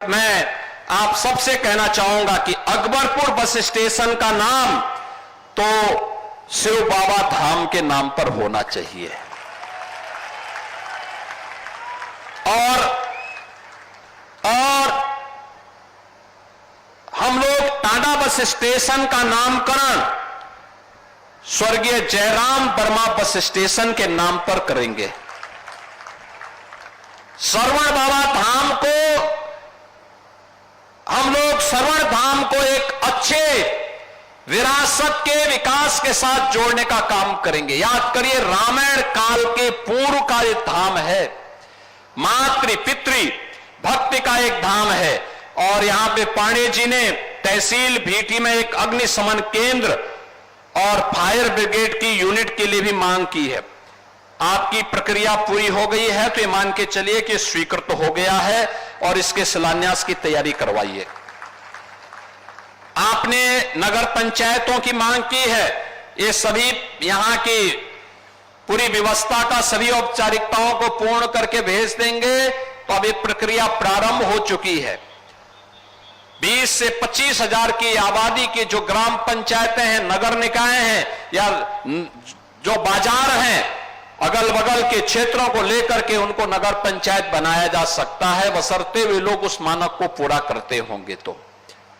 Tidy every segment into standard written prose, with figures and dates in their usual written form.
मैं आप सबसे कहना चाहूंगा कि अकबरपुर बस स्टेशन का नाम तो शिव बाबा धाम के नाम पर होना चाहिए और हम लोग टांडा बस स्टेशन का नामकरण स्वर्गीय जयराम वर्मा बस स्टेशन के नाम पर करेंगे। श्रवण बाबा धाम को हम लोग श्रवण धाम को एक अच्छे विरासत के विकास के साथ जोड़ने का काम करेंगे। याद करिए, रामायण काल के पूर्व का एक धाम है, मातृ पितृ भक्ति का एक धाम है और यहां पे पांडे जी ने तहसील भीटी में एक अग्निशमन केंद्र और फायर ब्रिगेड की यूनिट के लिए भी मांग की है। आपकी प्रक्रिया पूरी हो गई है तो ये मान के चलिए कि स्वीकृत हो गया है और इसके शिलान्यास की तैयारी करवाइए। आपने नगर पंचायतों की मांग की है, ये सभी यहां की पूरी व्यवस्था का सभी औपचारिकताओं को पूर्ण करके भेज देंगे तो अब ये प्रक्रिया प्रारंभ हो चुकी है। 20 से 25 हजार की आबादी की जो ग्राम पंचायतें हैं, नगर निकाय हैं या जो बाजार हैं, अगल बगल के क्षेत्रों को लेकर के उनको नगर पंचायत बनाया जा सकता है, बशर्ते वे लोग उस मानक को पूरा करते होंगे तो।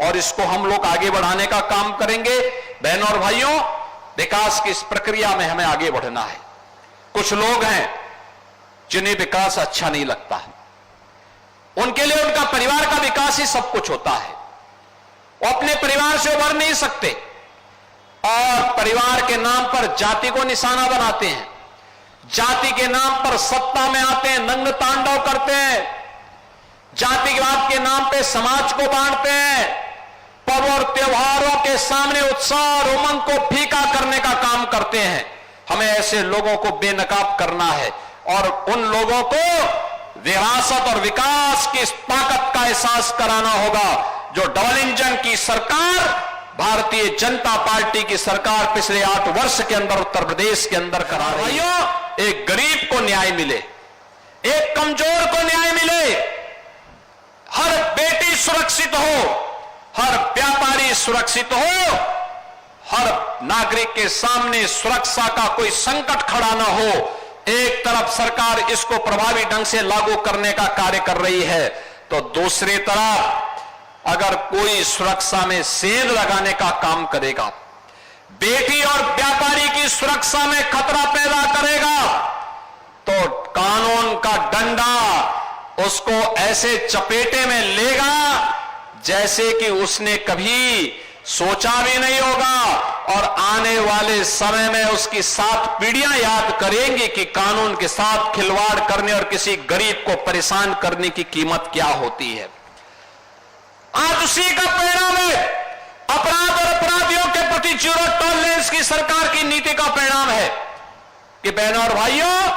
और इसको हम लोग आगे बढ़ाने का काम करेंगे। बहनों और भाइयों, विकास की इस प्रक्रिया में हमें आगे बढ़ना है। कुछ लोग हैं जिन्हें विकास अच्छा नहीं लगता, उनके लिए उनका परिवार का विकास ही सब कुछ होता है। वो अपने परिवार से उभर नहीं सकते और परिवार के नाम पर जाति को निशाना बनाते हैं, जाति के नाम पर सत्ता में आते हैं, नंग तांडव करते हैं, जातिवाद के नाम पे समाज को बांटते हैं, पर्व और त्योहारों के सामने उत्साह और उमंग को फीका करने का काम करते हैं। हमें ऐसे लोगों को बेनकाब करना है और उन लोगों को विरासत और विकास की ताकत का एहसास कराना होगा जो डबल इंजन की सरकार, भारतीय जनता पार्टी की सरकार पिछले 8 वर्ष के अंदर उत्तर प्रदेश के अंदर करा रही है। एक गरीब को न्याय मिले, एक कमजोर को न्याय मिले, हर बेटी सुरक्षित हो, हर व्यापारी सुरक्षित हो, हर नागरिक के सामने सुरक्षा का कोई संकट खड़ा ना हो। एक तरफ सरकार इसको प्रभावी ढंग से लागू करने का कार्य कर रही है तो दूसरी तरफ अगर कोई सुरक्षा में सेंध लगाने का काम करेगा, बेटी और व्यापारी की सुरक्षा में खतरा पैदा करेगा तो कानून का डंडा उसको ऐसे चपेटे में लेगा जैसे कि उसने कभी सोचा भी नहीं होगा और आने वाले समय में उसकी 7 पीढ़ियां याद करेंगी कि कानून के साथ खिलवाड़ करने और किसी गरीब को परेशान करने की कीमत क्या होती है। आज उसी का परिणाम है, अपराध और अपराधियों के प्रति जीरो टॉलरेंस की सरकार की नीति का परिणाम है कि बहनों और भाइयों,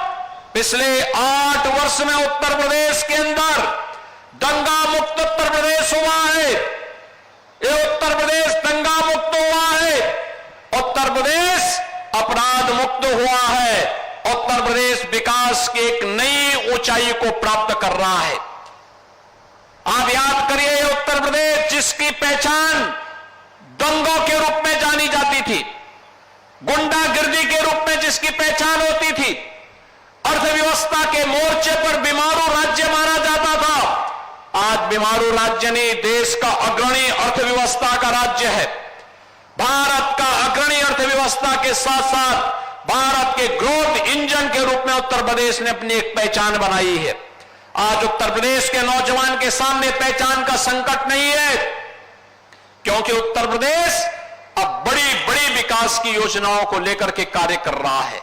पिछले 8 वर्ष में उत्तर प्रदेश के अंदर दंगा मुक्त उत्तर प्रदेश हुआ है। ये उत्तर प्रदेश दंगा मुक्त हुआ है, उत्तर प्रदेश अपराध मुक्त हुआ है, उत्तर प्रदेश विकास की एक नई ऊंचाई को प्राप्त कर रहा है। आप याद करिए, उत्तर प्रदेश जिसकी पहचान दंगों के रूप में जानी जाती थी, गुंडागिर्दी के रूप में जिसकी पहचान होती थी, अर्थव्यवस्था के मोर्चे पर बीमारू राज्य माना जाता था, आज बीमारू राज्य नहीं, देश का अग्रणी अर्थव्यवस्था का राज्य है। भारत का अग्रणी अर्थव्यवस्था के साथ साथ भारत के ग्रोथ इंजन के रूप में उत्तर प्रदेश ने अपनी एक पहचान बनाई है। आज उत्तर प्रदेश के नौजवान के सामने पहचान का संकट नहीं है क्योंकि उत्तर प्रदेश अब बड़ी बड़ी विकास की योजनाओं को लेकर के कार्य कर रहा है।